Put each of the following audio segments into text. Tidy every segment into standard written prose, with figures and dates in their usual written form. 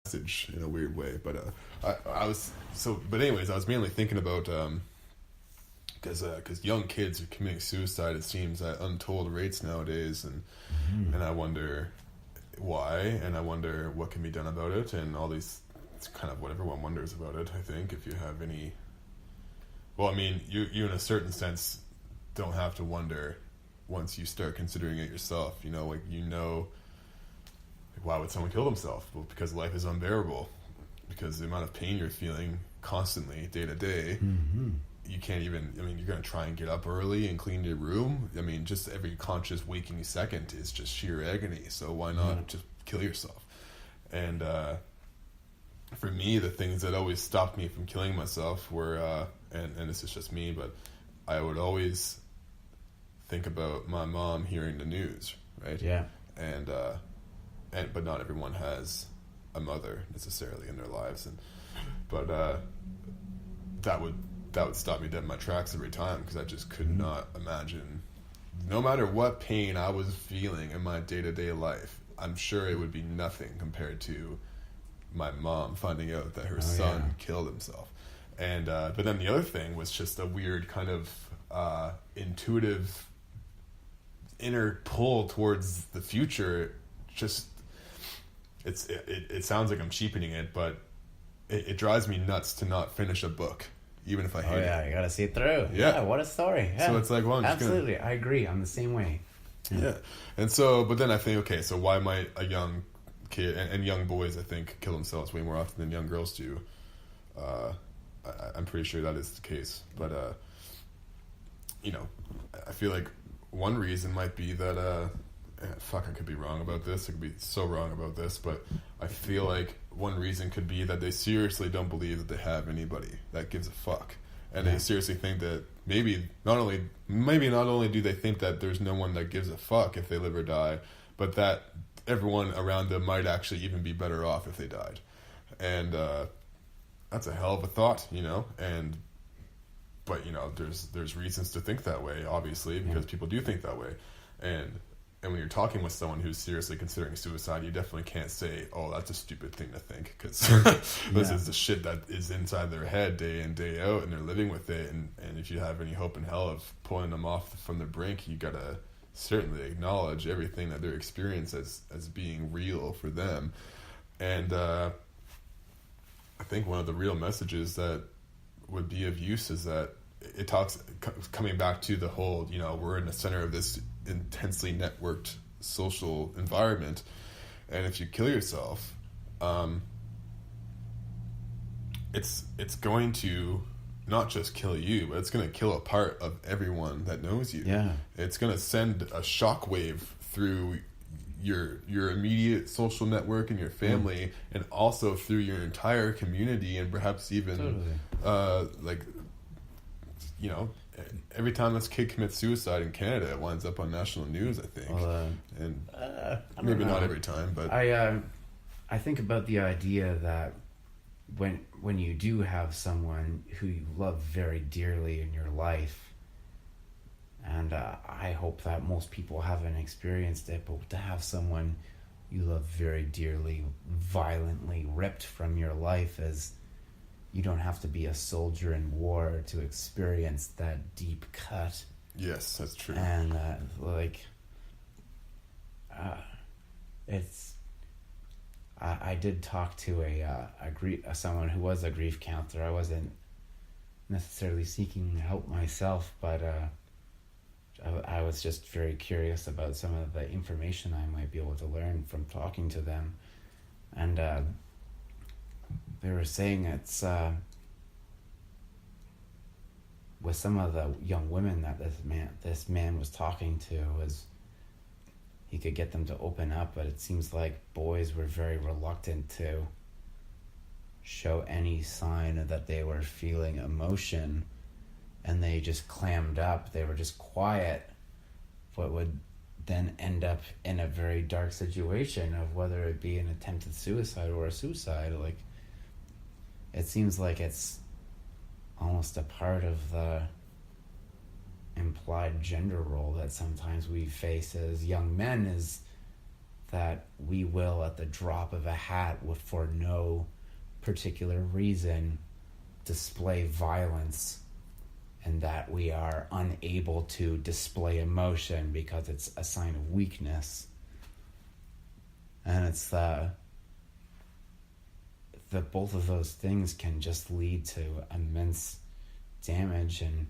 message in a weird way. But anyways, I was mainly thinking about because young kids are committing suicide, it seems, at untold rates nowadays, and I wonder why, and I wonder what can be done about it, and all these. It's kind of what everyone wonders about it, I think. If you have any, well, I mean, you in a certain sense don't have to wonder once you start considering it yourself. Why would someone kill themselves? Well, because life is unbearable, because the amount of pain you're feeling constantly, day to day. You can't even, I mean, you're going to try and get up early and clean your room. I mean, just every conscious waking second is just sheer agony. So why not just kill yourself? And for me, the things that always stopped me from killing myself were, and this is just me, but I would always think about my mom hearing the news, right? Yeah. And but not everyone has a mother necessarily in their lives, but that would stop me dead in my tracks every time, because I just could not imagine, no matter what pain I was feeling in my day-to-day life, I'm sure it would be nothing compared to my mom finding out that her son killed himself. And but then the other thing was just a weird kind of intuitive inner pull towards the future. Just it sounds like I'm cheapening it, but it drives me nuts to not finish a book, even if I hate it. You gotta see it through. Yeah, what a story. Yeah. So it's like, well, absolutely, I agree. I'm the same way. Yeah. And so, but then I think, okay, so why might a young kid, and young boys, I think, kill themselves way more often than young girls do? I'm pretty sure that is the case. But, I feel like one reason might be that, I could be wrong about this. I could be so wrong about this, but I feel like one reason could be that they seriously don't believe that they have anybody that gives a fuck. And they seriously think that maybe not only do they think that there's no one that gives a fuck if they live or die, but that everyone around them might actually even be better off if they died. And that's a hell of a thought, but there's reasons to think that way, obviously, because people do think that way. And when you're talking with someone who's seriously considering suicide, you definitely can't say, oh, that's a stupid thing to think, because this is the shit that is inside their head day in, day out, and they're living with it. And if you have any hope in hell of pulling them off from the brink, you gotta certainly acknowledge everything that they're experiencing as being real for them. And I think one of the real messages that would be of use is that it talks, coming back to the whole, we're in the center of this intensely networked social environment, and if you kill yourself, it's going to not just kill you, but it's going to kill a part of everyone that knows you. Yeah, it's going to send a shockwave through your immediate social network and your family, and also through your entire community, and perhaps even every time this kid commits suicide in Canada, it winds up on national news, I think. And maybe not every time, but I think about the idea that when you do have someone who you love very dearly in your life, and I hope that most people haven't experienced it, but to have someone you love very dearly violently ripped from your life, as you don't have to be a soldier in war to experience that deep cut. Yes, that's true. And I did talk to someone who was a grief counselor. I wasn't necessarily seeking help myself, but I was just very curious about some of the information I might be able to learn from talking to them. And they were saying it's with some of the young women that this man was talking to, was he could get them to open up, but it seems like boys were very reluctant to show any sign that they were feeling emotion, and they just clammed up. They were just quiet, what would then end up in a very dark situation of whether it be an attempted suicide or a suicide. Like, it seems like it's almost a part of the implied gender role that sometimes we face as young men, is that we will, at the drop of a hat, for no particular reason, display violence, and that we are unable to display emotion because it's a sign of weakness. And it's the both of those things can just lead to immense damage. And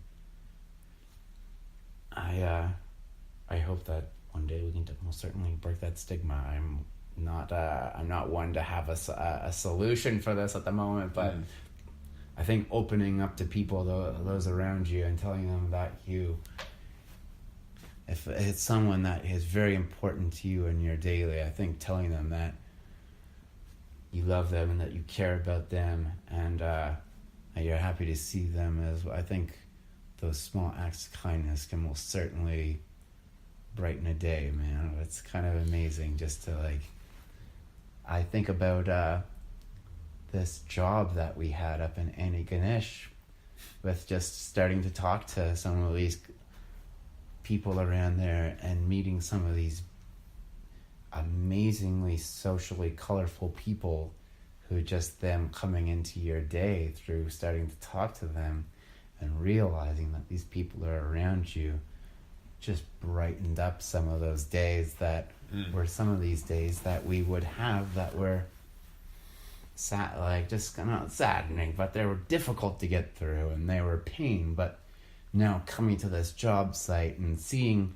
I hope that one day we can most certainly break that stigma. I'm not one to have a solution for this at the moment, but I think opening up to people, those around you, and telling them that if it's someone that is very important to you in your daily, I think telling them that you love them and that you care about them, and you're happy to see them, I think those small acts of kindness can most certainly brighten a day, man. It's kind of amazing just to, like, I think about this job that we had up in Ganesh, with just starting to talk to some of these people around there and meeting some of these amazingly socially colorful people, who just them coming into your day through starting to talk to them and realizing that these people are around you just brightened up some of those days that were some of these days that we would have that were sad, like just not saddening, but they were difficult to get through and they were pain. But now coming to this job site and seeing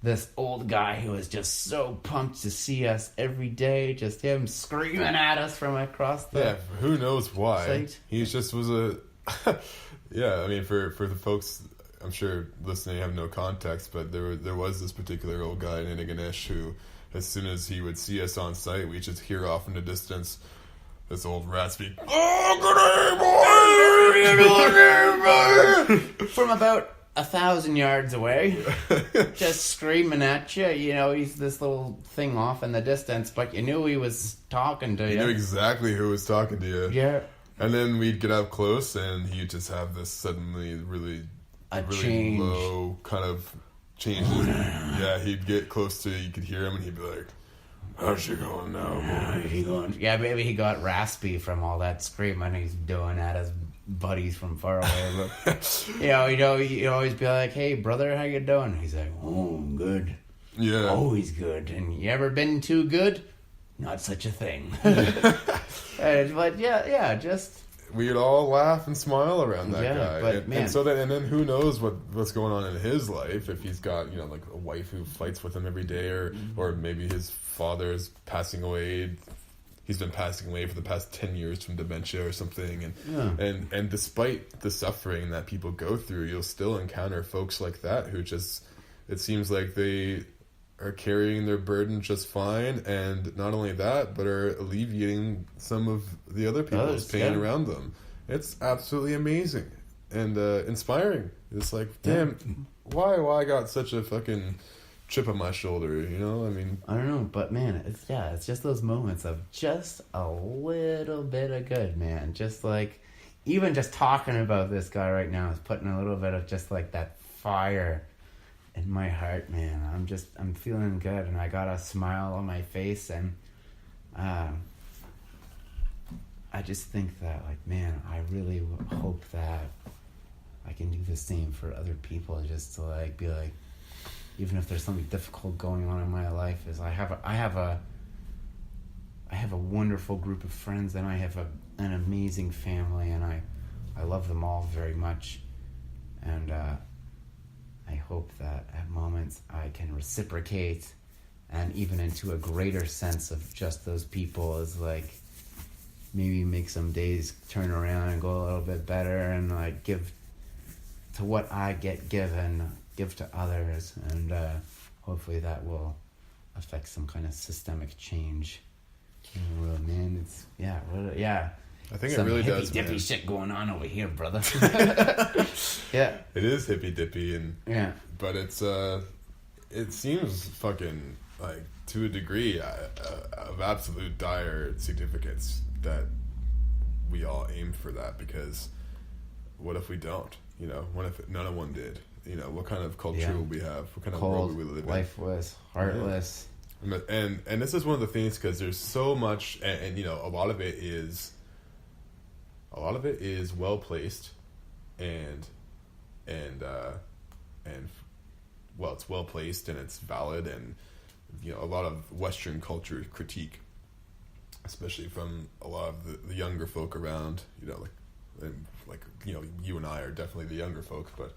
this old guy who was just so pumped to see us every day, just him screaming at us from across the who knows why site. He just was a I mean, for the folks I'm sure listening have no context, but there was this particular old guy in Ganesh who, as soon as he would see us on site, we just hear off in the distance this old raspy, "Oh, good day, boy!" from about 1,000 yards away, just screaming at you. You know, he's this little thing off in the distance, but you knew he was talking to you. You knew exactly who was talking to you. Yeah. And then we'd get up close, and he'd just have this suddenly really change. Low kind of changes. Yeah, he'd get close to you, could hear him, and he'd be like, "How's she going now, boy?" Yeah, maybe he got raspy from all that screaming he's doing at his buddies from far away. But, he'd always be like, "Hey, brother, how you doing?" He's like, "Oh, I'm good." Yeah. Always good. And you ever been too good? Not such a thing. But just... We'd all laugh and smile around that guy. But, and then who knows what's going on in his life, if he's got, like a wife who fights with him every day, or maybe his father is passing away. He's been passing away for the past 10 years from dementia or something. And despite the suffering that people go through, you'll still encounter folks like that who just, it seems like they are carrying their burden just fine, and not only that, but are alleviating some of the other people's pain around them. It's absolutely amazing and inspiring. It's like, damn, why I got such a fucking chip on my shoulder, I mean, I don't know, but man, it's just those moments of just a little bit of good, man. Just like, even just talking about this guy right now is putting a little bit of just like that fire in my heart, man. I'm feeling good, and I got a smile on my face, and I just think that, like, man, I really hope that I can do the same for other people, just to like be like, even if there's something difficult going on in my life, is I have a wonderful group of friends, and I have an amazing family, and I love them all very much, and I hope that at moments I can reciprocate, and even into a greater sense of just those people, is like maybe make some days turn around and go a little bit better, and like give to what I get given, give to others, and hopefully that will affect some kind of systemic change in the world, man. It's I think some it really does, hippy-dippy man. shit going on over here, brother. Yeah. It is hippy-dippy, but it's it seems fucking, like, to a degree of absolute dire significance that we all aim for that, because what if we don't? What if none one did? What kind of culture will we have? What kind of world will we live in? Lifeless, heartless. And this is one of the things, because there's so much, and a lot of it is well placed, and well, it's well placed and it's valid, and a lot of Western culture critique, especially from a lot of the younger folk around, like you and I are definitely the younger folk, but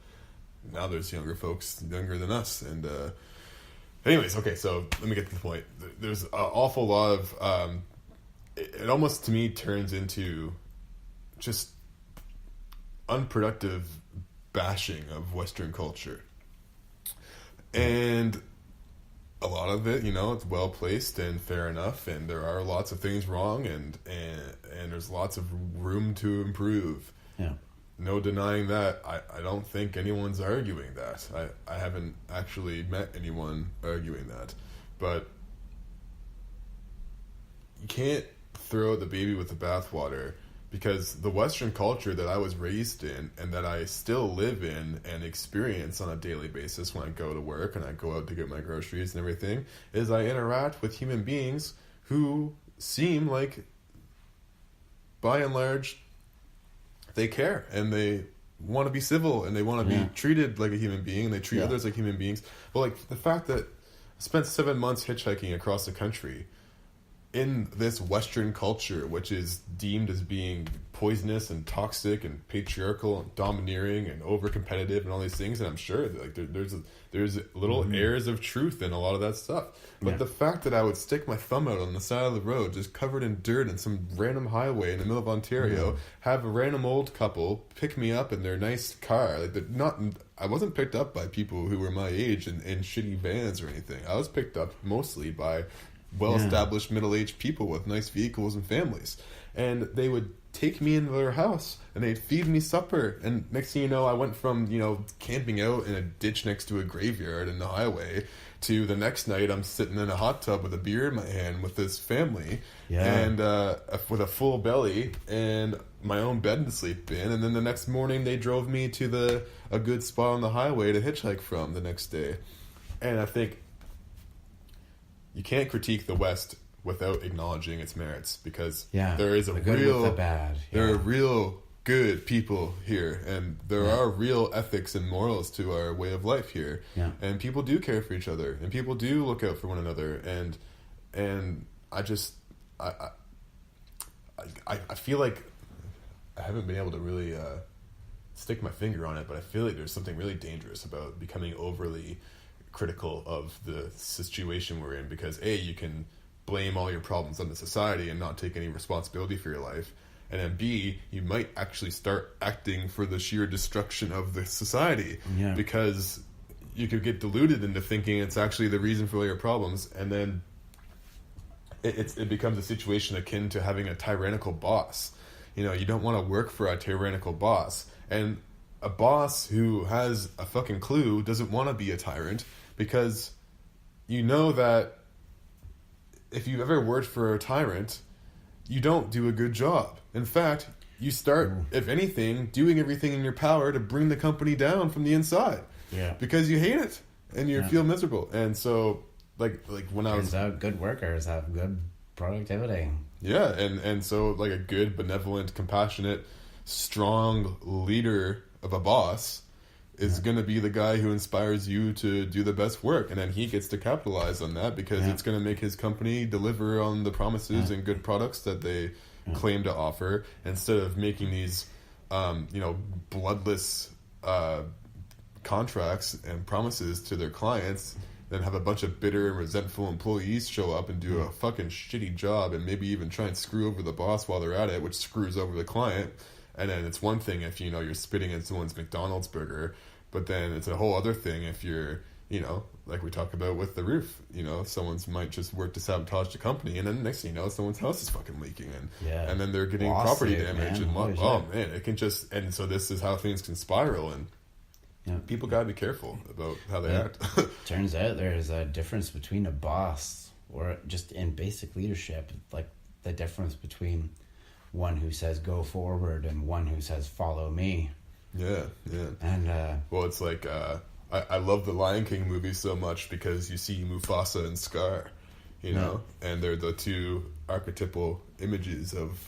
now there's younger folks younger than us, and anyways, okay, so let me get to the point. There's an awful lot of it almost to me turns into just unproductive bashing of Western culture, and a lot of it, it's well placed and fair enough, and there are lots of things wrong, and there's lots of room to improve. Yeah. No denying that. I don't think anyone's arguing that. I haven't actually met anyone arguing that. But you can't throw the baby with the bathwater, because the Western culture that I was raised in and that I still live in and experience on a daily basis when I go to work and I go out to get my groceries and everything, is I interact with human beings who seem like, by and large, they care and they want to be civil and they want to be treated like a human being, and they treat others like human beings. Well, like the fact that I spent 7 months hitchhiking across the country in this Western culture, which is deemed as being poisonous and toxic and patriarchal and domineering and over competitive and all these things, and I'm sure like there's little airs of truth in a lot of that stuff. But the fact that I would stick my thumb out on the side of the road, just covered in dirt in some random highway in the middle of Ontario, have a random old couple pick me up in their nice car, like they're not. I wasn't picked up by people who were my age in shitty vans or anything. I was picked up mostly by well-established middle-aged people with nice vehicles and families, and they would take me into their house and they'd feed me supper, and next thing you know, I went from camping out in a ditch next to a graveyard in the highway to the next night I'm sitting in a hot tub with a beer in my hand with this family, and with a full belly and my own bed to sleep in, and then the next morning they drove me to a good spot on the highway to hitchhike from the next day. And I think you can't critique the West without acknowledging its merits, because there is there are real good people here, and there are real ethics and morals to our way of life here, and people do care for each other, and people do look out for one another, and I feel like I haven't been able to really stick my finger on it, but I feel like there's something really dangerous about becoming overly critical of the situation we're in, because you can blame all your problems on the society and not take any responsibility for your life, and then B, you might actually start acting for the sheer destruction of the society, because you could get deluded into thinking it's actually the reason for all your problems, and then it becomes a situation akin to having a tyrannical boss. You don't want to work for a tyrannical boss, and a boss who has a fucking clue doesn't want to be a tyrant, because that if you've ever worked for a tyrant, you don't do a good job. In fact, you start, if anything, doing everything in your power to bring the company down from the inside. Yeah. Because you hate it and you feel miserable. And so, like when Turns out good workers have good productivity. Yeah, and so like a good, benevolent, compassionate, strong leader of a boss is going to be the guy who inspires you to do the best work, and then he gets to capitalize on that because it's going to make his company deliver on the promises and good products that they claim to offer, instead of making these bloodless contracts and promises to their clients, then have a bunch of bitter and resentful employees show up and do a fucking shitty job, and maybe even try and screw over the boss while they're at it, which screws over the client. And then it's one thing if you're spitting in someone's McDonald's burger, but then it's a whole other thing if you're like we talk about with the roof, someone's might just work to sabotage the company, and then next thing you know, someone's house is fucking leaking, and then they're getting property damage, man, it can just, and so this is how things can spiral, and people gotta be careful about how they act. Turns out there's a difference between a boss, or just in basic leadership, like the difference between one who says go forward and one who says follow me. Yeah. And well, it's like I love the Lion King movie so much because you see Mufasa and Scar, you know, and they're the two archetypal images of